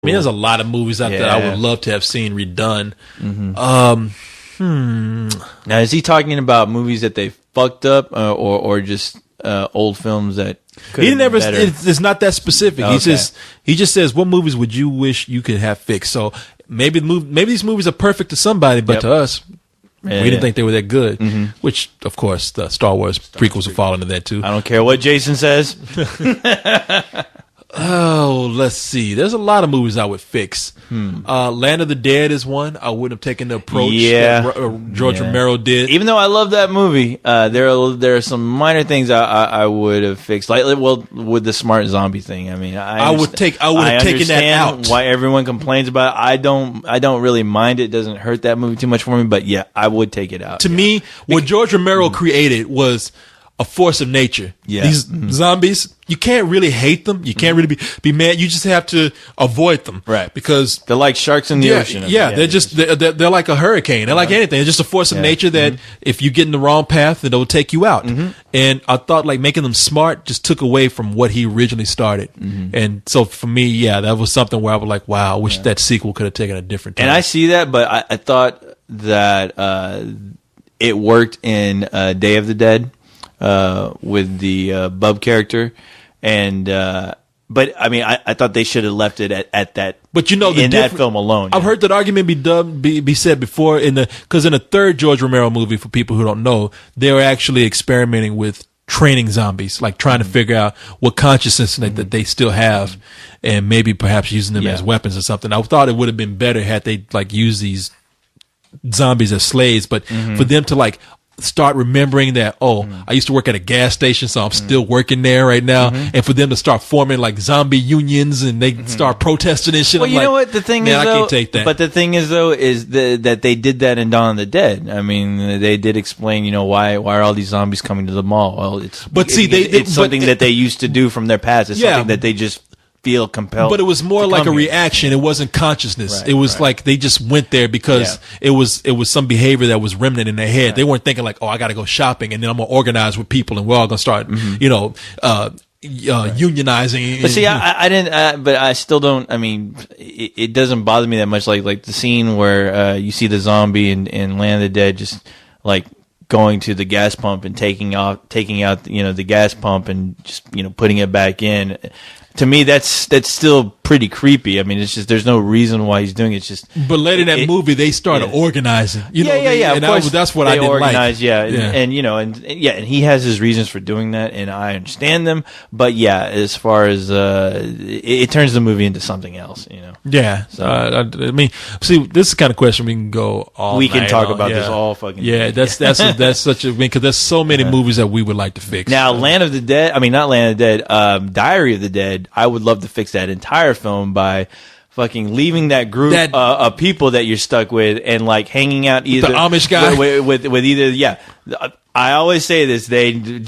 I mean, there's a lot of movies out there I would love to have seen redone. Now, is he talking about movies that they fucked up, or just old films that? He never. It's not that specific. Okay. He just says, "What movies would you wish you could have fixed?" So maybe these movies are perfect to somebody, but to us, we didn't think they were that good. Which, of course, the Star Wars prequels will fall into that too. I don't care what Jason says. Oh, let's see. There's a lot of movies I would fix. Land of the Dead is one. I wouldn't have taken the approach that George Romero did. Even though I love that movie, there are some minor things I would have fixed. Like, well, with the smart zombie thing. I mean, I would have taken that out. Why everyone complains about it. I don't really mind it. It doesn't hurt that movie too much for me. But yeah, I would take it out. To me, what George Romero created was a force of nature. Yeah. These zombies, you can't really hate them. You can't really be mad. You just have to avoid them. Right. Because they're like sharks in the ocean. Yeah, they're like a hurricane. They're like anything. They're just a force of nature that if you get in the wrong path, it'll take you out. And I thought like making them smart just took away from what he originally started. And so for me, that was something where I was like, wow, I wish that sequel could have taken a different turn. And I see that, but I thought that it worked in Day of the Dead. With the Bub character, and but I mean, I thought they should have left it at that. But you know, in that film alone, I've heard that argument be said before because in the third George Romero movie, for people who don't know, they were actually experimenting with training zombies, like trying to figure out what consciousness that they still have, and maybe perhaps using them as weapons or something. I thought it would have been better had they like used these zombies as slaves, but for them to like start remembering that, I used to work at a gas station, so I'm still working there right now. And for them to start forming like zombie unions and they start protesting and shit. Well, know what the thing is, I can't take that. But the thing is, though, is that they did that in Dawn of the Dead. I mean, they did explain, why are all these zombies coming to the mall? Well, it's something that they used to do from their past. It's something that they just feel compelled. But it was more like a reaction. It wasn't consciousness. Right, it was like they just went there because it was some behavior that was remnant in their head. Right. They weren't thinking like, I got to go shopping and then I'm going to organize with people and we're all going to start, unionizing. But see, I didn't, but I still don't, I mean, it doesn't bother me that much. Like the scene where you see the zombie in Land of the Dead just like going to the gas pump and taking out, the gas pump and just, putting it back in. To me, that's still pretty creepy. I mean, it's just there's no reason why he's doing it. It's just. But later in that movie, they started organizing. Of course, that's what I didn't like. And he has his reasons for doing that, and I understand them. But as far as it turns the movie into something else. Yeah. So I mean, see, this is the kind of question we can go all. We can talk about this all fucking. Yeah, that's such a because there's so many movies that we would like to fix. Now, Land of the Dead. I mean, not Land of the Dead. Diary of the Dead. I would love to fix that entire film by fucking leaving that group of people that you're stuck with and like hanging out either the Amish guy with either I always say this.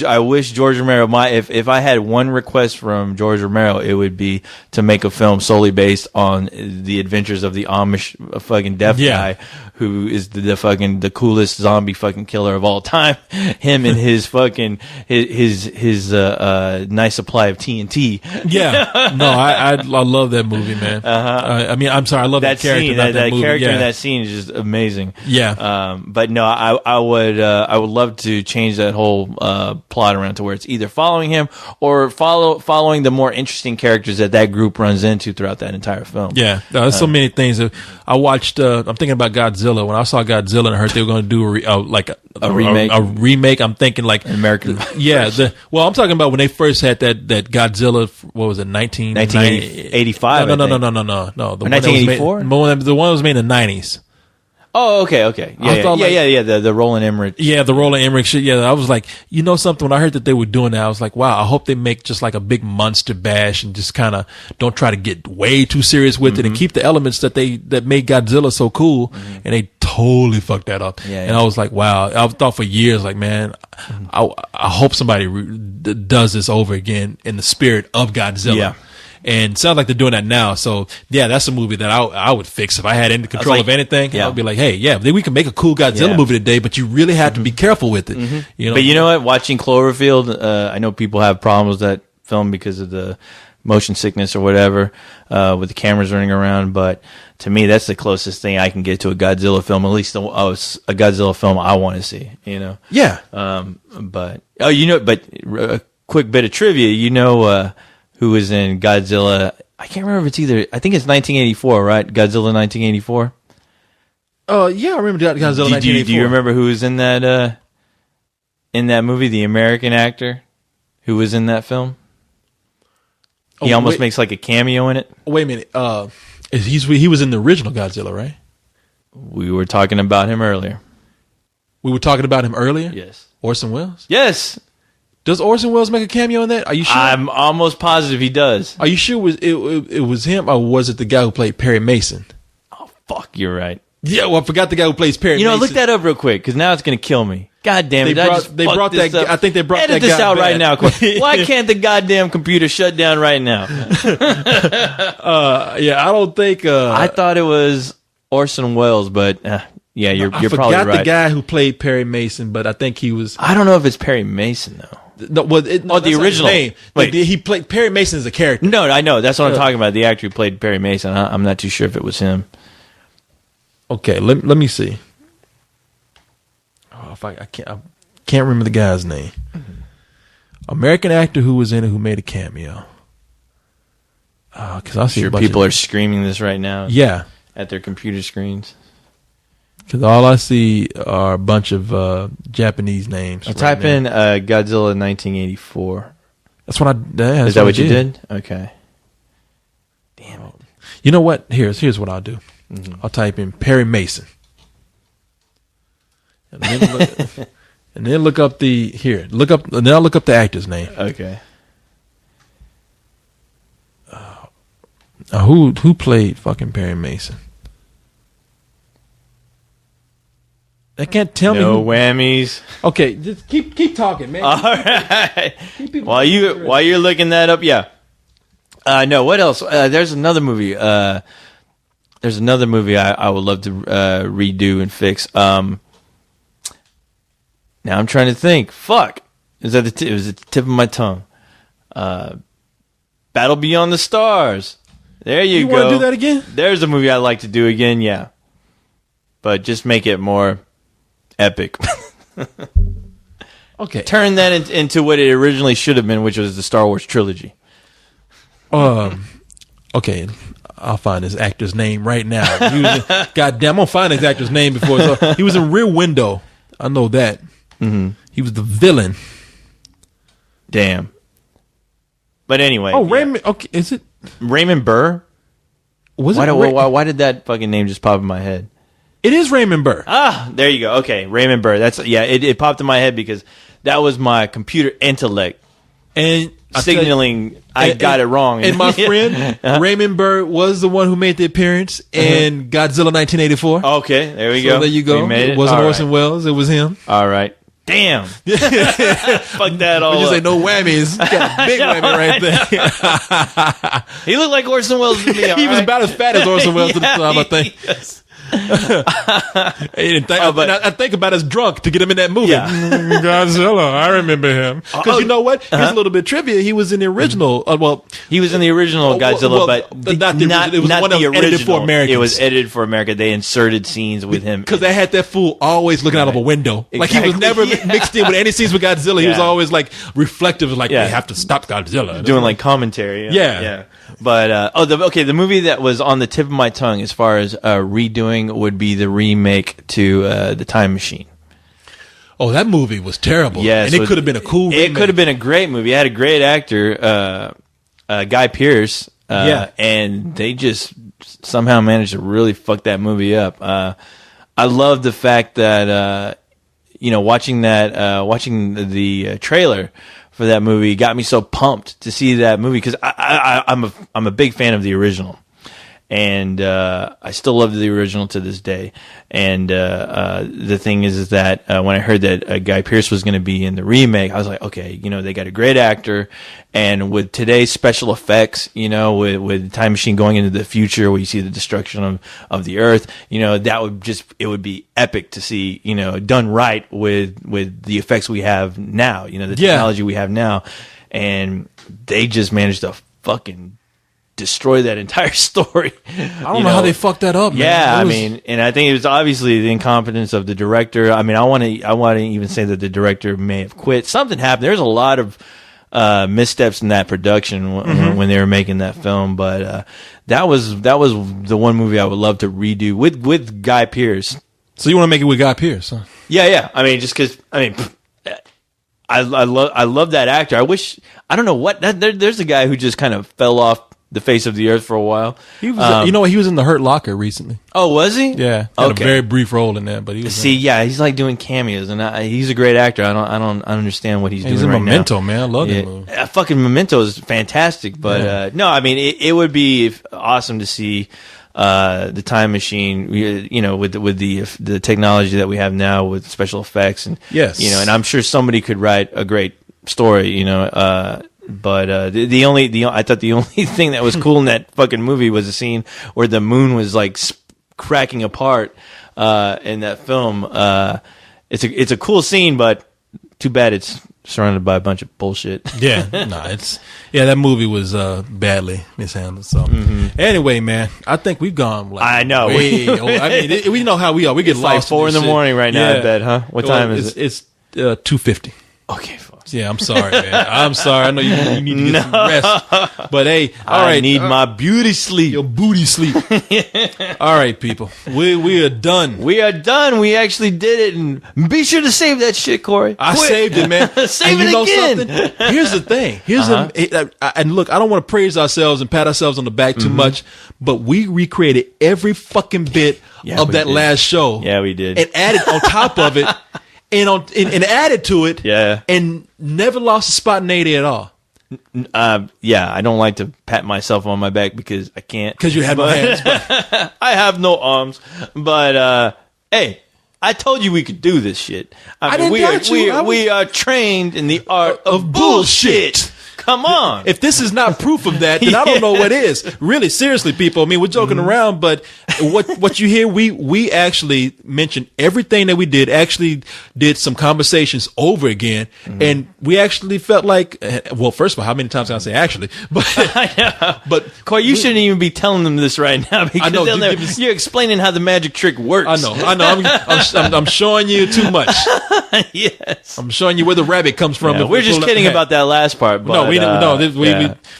I wish George Romero if I had one request from George Romero, it would be to make a film solely based on the adventures of the Amish fucking deaf guy who is the coolest zombie fucking killer of all time. Him and his fucking his nice supply of TNT. Yeah, no, I love that movie, man. I mean, I'm sorry, I love that character. Scene, that character in that scene is just amazing. Yeah. But no, I would love to change that whole plot around to where it's either following him or following the more interesting characters that group runs into throughout that entire film. Yeah, there's so many things. I watched. I'm thinking about Godzilla. When I saw Godzilla and I heard they were going to do a remake. A remake. I'm thinking like American. Yeah. Well, I'm talking about when they first had that Godzilla. What was it? 1985. No. The 1984. The one that was made in the 90s. Oh, okay. The Roland Emmerich. Yeah, the Roland Emmerich shit. Yeah, I was like, something. When I heard that they were doing that, I was like, wow. I hope they make just like a big monster bash and just kind of don't try to get way too serious with it and keep the elements that made Godzilla so cool. And they totally fucked that up. Yeah, and I was like, wow. I thought for years, like, man, I hope somebody does this over again in the spirit of Godzilla. Yeah. And it sounds like they're doing that now. So, yeah, that's a movie that I would fix. If I had any control of anything, I would be like, hey, we can make a cool Godzilla movie today, but you really have to be careful with it. But you know what? Watching Cloverfield, I know people have problems with that film because of the motion sickness or whatever, with the cameras running around. But to me, that's the closest thing I can get to a Godzilla film, at least a Godzilla film I want to see, you know? Yeah. But a quick bit of trivia, who was in Godzilla? I can't remember if I think it's 1984, right? Godzilla 1984. Yeah, I remember Godzilla 1984. Do you remember who was in that movie? The American actor who was in that film. He almost makes like a cameo in it. Wait a minute. He was in the original Godzilla, right? We were talking about him earlier. We were talking about him earlier? Yes. Orson Welles? Yes. Does Orson Welles make a cameo in that? Are you sure? I'm almost positive he does. Are you sure it was him, or was it the guy who played Perry Mason? Oh, fuck, you're right. Yeah, well, I forgot the guy who plays Perry Mason. Look that up real quick, because now it's going to kill me. God damn it. I think they brought that guy Edit this out right now. Why can't the goddamn computer shut down right now? Yeah, I don't think... I thought it was Orson Welles, but... yeah, you're probably right. I forgot the guy who played Perry Mason, but I think he was... I don't know if it's Perry Mason, though. The original name. Wait, he played Perry Mason as a character. No, I know. That's what I'm talking about. The actor who played Perry Mason. I'm not too sure if it was him. Okay, let me see. Oh, if I can't remember the guy's name. American actor who was in it who made a cameo. Because I see people are screaming this right now. Yeah, at their computer screens. Because all I see are a bunch of Japanese names. I'll type in Godzilla 1984. That's what I... Is that what you did? Okay. Damn it. You know what? Here's what I'll do. Mm-hmm. I'll type in Perry Mason. And then look up and then I'll look up the actor's name. Okay. Who played fucking Perry Mason? They can't tell me. No whammies. Okay, just keep talking, man. All right. While you're looking that up, yeah. No, what else? There's another movie. I would love to redo and fix. Now I'm trying to think. Fuck. It was at the tip of my tongue. Battle Beyond the Stars. There you go. You want to do that again? There's a movie I'd like to do again, yeah. But just make it more epic. Okay. Turn that into what it originally should have been, which was the Star Wars trilogy. Okay. I'll find his actor's name right now. Goddamn, I'm gonna find his actor's name before. He was in Rear Window. I know that. Mm-hmm. He was the villain. Damn. But anyway. Oh, Raymond. Okay, is it Raymond Burr? Why did that fucking name just pop in my head? It is Raymond Burr. Ah, there you go. Okay, Raymond Burr. It popped in my head because that was my computer intellect and signaling I got it wrong. And my friend Raymond Burr was the one who made the appearance in Godzilla 1984. Okay, there we go. There you go. It wasn't Orson Welles. It was him. All right. Damn. Fuck that all. You say no whammies. Got a big whammy right there. He looked like Orson Welles to me. He was about as fat as Orson Welles at the time, I think. Yes. I think about as drunk to get him in that movie. Yeah. Godzilla, I remember him. Because you know what? Here's a little bit of trivia. He was in the original. He was in the original Godzilla, but not the original. Edited for Americans. It was edited for America. They inserted scenes with him because they had that fool always looking out of a window. Exactly. Like he was never mixed in with any scenes with Godzilla. He was always like reflective, like we have to stop Godzilla, doing like commentary. Yeah. But the movie that was on the tip of my tongue as far as redoing would be the remake to The Time Machine. Oh, that movie was terrible. Yes, and it could have been a cool remake. It could have been a great movie. It had a great actor, Guy Pearce, and they just somehow managed to really fuck that movie up. I love the fact that watching the trailer for that movie got me so pumped to see that movie because I'm a big fan of the original. And I still love the original to this day. And the thing is that when I heard that Guy Pearce was going to be in the remake, I was like, okay, they got a great actor. And with today's special effects, with Time Machine going into the future where you see the destruction of the Earth, it would be epic to see, done right with the effects we have now, the technology we have now. And they just managed to fucking destroy that entire story. I don't know how they fucked that up, man. Yeah, I mean, and I think it was obviously the incompetence of the director. I mean, I want to even say that the director may have quit. Something happened. There's a lot of missteps in that production when they were making that film, but that was the one movie I would love to redo with Guy Pearce. So you want to make it with Guy Pearce, huh? Yeah. I mean, just because I love that actor. I don't know what there's a guy who just kind of fell off the face of the earth for a while. He was, you know what? He was in The Hurt Locker recently. Oh, was he? Yeah, had a very brief role in that, but he was. See, he's like doing cameos, and he's a great actor. I don't understand what he's doing right now. He's in Memento, man. I love that movie. Fucking Memento is fantastic, but no, I mean, it would be awesome to see the time machine, you know, with the technology that we have now with special effects, and yes, you know, and I'm sure somebody could write a great story, you know. But I thought the only thing that was cool in that fucking movie was the scene where the moon was like cracking apart in that film. It's a cool scene, but too bad it's surrounded by a bunch of bullshit. Yeah, that movie was badly mishandled. So anyway, man, I think we've gone. Like, I know. I mean, we know how we are. We get lost. Like 4 in the morning right now. I bet, huh? What time is it? It's 2:50. Okay. Yeah, I'm sorry, man. I'm sorry. I know you need to get some rest. But hey, all right. I need my beauty sleep. Your booty sleep. All right, people. We are done. We are done. We actually did it. And be sure to save that shit, Corey. I saved it, man. Save it again. Something? Here's the thing. And look, I don't want to praise ourselves and pat ourselves on the back too much, but we recreated every fucking bit of that last show. Yeah, we did. And added on top of it. And added to it, and never lost a spontaneity at all. I don't like to pat myself on my back because I can't. Because you have no hands. I have no arms. But hey, I told you we could do this shit. I didn't doubt you. We are trained in the art of bullshit. Come on. If this is not proof of that, then I don't know what is. Really, seriously, people. I mean, we're joking around, but what you hear, we actually mentioned everything that we did, actually did some conversations over again, and we actually felt like, well, first of all, how many times can I say actually? But Corey, you shouldn't even be telling them this right now because I know, you're explaining how the magic trick works. I know. I'm showing you too much. Yes. I'm showing you where the rabbit comes from. Yeah, we're just kidding about that last part. But, we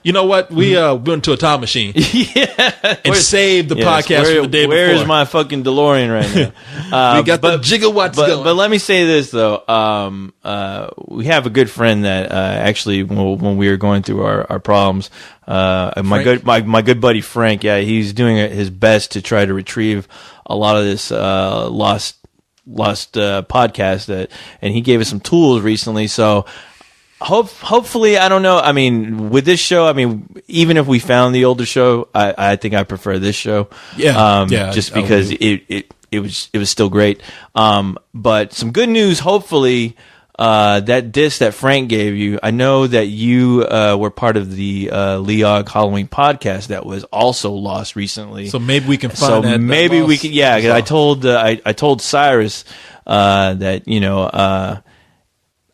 you know what? We went to a time machine, and saved the podcast from the day before. Where's my fucking DeLorean right now? We got the gigawatts going. But let me say this though: we have a good friend that actually, when we were going through our problems, my good buddy Frank. Yeah, he's doing his best to try to retrieve a lot of this lost podcast and he gave us some tools recently. So. Hopefully, I don't know. I mean, with this show, I mean, even if we found the older show, I think I prefer this show. Just because it was still great. But some good news. Hopefully, that disc that Frank gave you. I know that you were part of the Leog Halloween podcast that was also lost recently. So maybe we can find that. So maybe we can. Yeah, because I told Cyrus that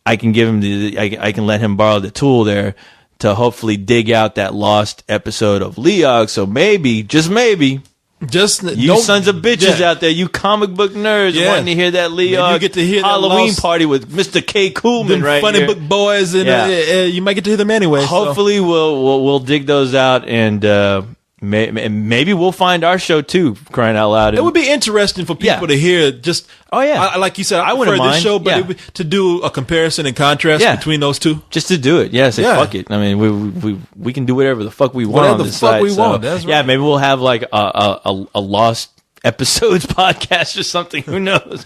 I can give him I can let him borrow the tool there to hopefully dig out that lost episode of Leog. So maybe, just maybe, you sons of bitches out there, you comic book nerds wanting to hear that Leog you get to hear Halloween party with Mr. K. Coolman right funny here. Book boys, and you might get to hear them anyway. Hopefully, we'll dig those out and. Maybe we'll find our show too. Crying out loud! It would be interesting for people to hear. Just like you said, I wouldn't mind this show, but to do a comparison and contrast between those two, just to do it. Fuck it. I mean, we can do whatever the fuck we want. Whatever the fuck we want. That's right. Yeah, maybe we'll have like a lost episodes podcast or something. Who knows?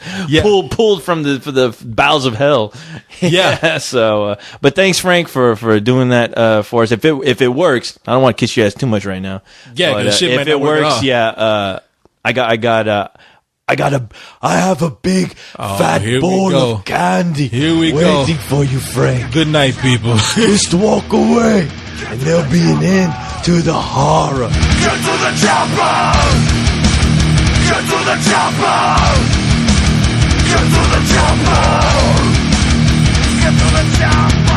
Pulled from the bowels of hell. So, but thanks, Frank, for doing that for us. If it works, I don't want to kiss your ass too much right now. Yeah, but, if it works, I have a big fat bowl of candy. Here we go. Waiting for you, Frank. Good night, people. Just walk away, and there'll be an end to the horror. Get to the chopper! Get to the chopper! Get to the chopper! Get to the chopper!